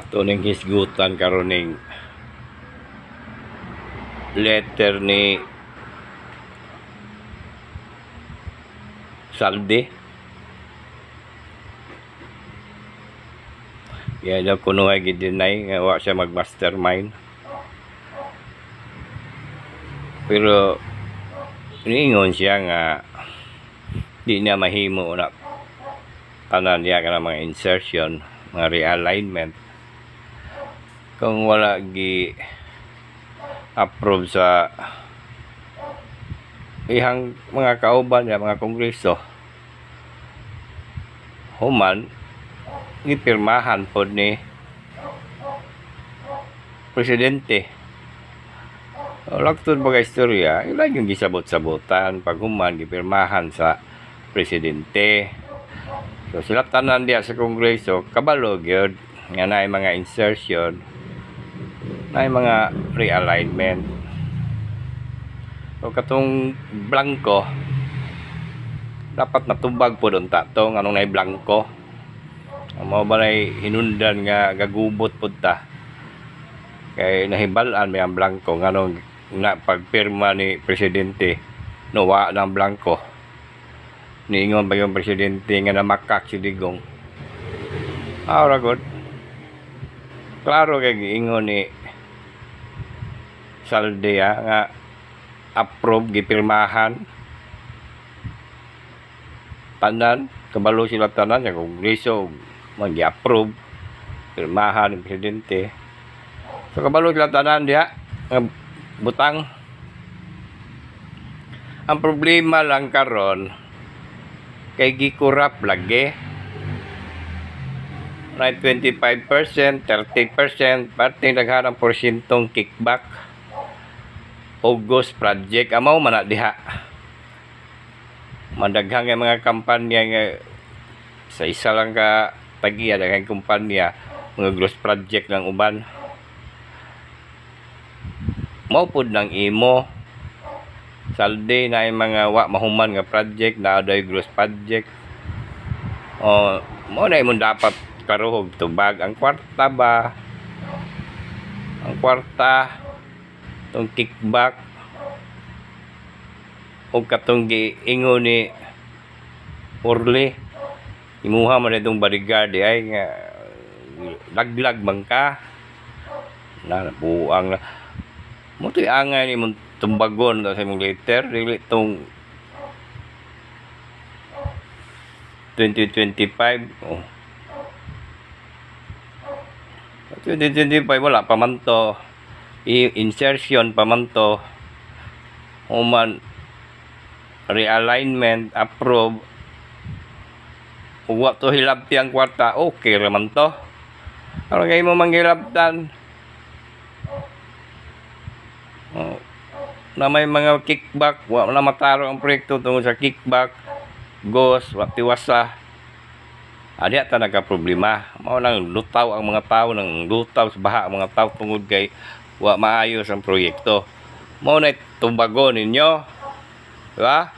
Ito ning hisgutan karon ning letter ni Saldi. Kaya daw kuno ay gidinay nga wa siya mag-mastermind. Pero niingon siya nga di na mahimo na tanan niya ka mga insertion, mga realignment kung wala gi approve sa ihang mga kauban ya mga kongreso. Human gipirmahan pod ni presidente. Laktod baga istorya, ilan yung gisabot-sabotan pag human gipirmahan sa presidente. So sila tanan diya sa kongreso kabalo gyud nga naay mga insertion, naay mga realignment. So katong blanco dapat natubag po doon tato nga nung naay blanco. Mao ba nay hinundan nga gagubot pud ta. Kay nahibal-an may ang blanco nga nung na pagpirma ni presidente no wa ng blanco. Niingon ba yung presidente nga namakak si Digong. Ora god. Klaro kay giingon ni Saldi nga approve gipirmahan tanan kabalo sila tanan sa kongreso mag-approve pirmahan ng presidente. So kabalo sila tanan diha nga butang. Ang problema lang karon kay gikurap lagi. Na 25%, 30%, parting daghanang porsyentong kickback. August project amaw man diha. Mandaghang nga mga kampanya nga sa isa lang ka tagiya daghang kumpanya mga gross project lang uban. Mao pud nang imo Saldi na mga wa mahuman nga project na aday gross project. O mo na imong dapat karuhog tubag ang kwarta ba? Ang kwarta tong kickback o katong giingon ni Orly imuha man itong bodyguard ay nga laglag man ka na buang na mo to angay ni mong tumbagon sa imong letter dili tong 2025 oh 2025 wala pa man to insertion pa man to human realignment approve wa to hilabti ang kwarta okay ra man to ano kay mo manghilabtan na may mga kickback wa na mataro ang proyekto tungod sa kickback ghost wa tiwasa adya ta nagka problema mao nang lutaw ang mga tao nang lutaw sa baha ang mga tao tungod kay wa maayos ang proyekto. Mao na tumbagon ninyo, di ba?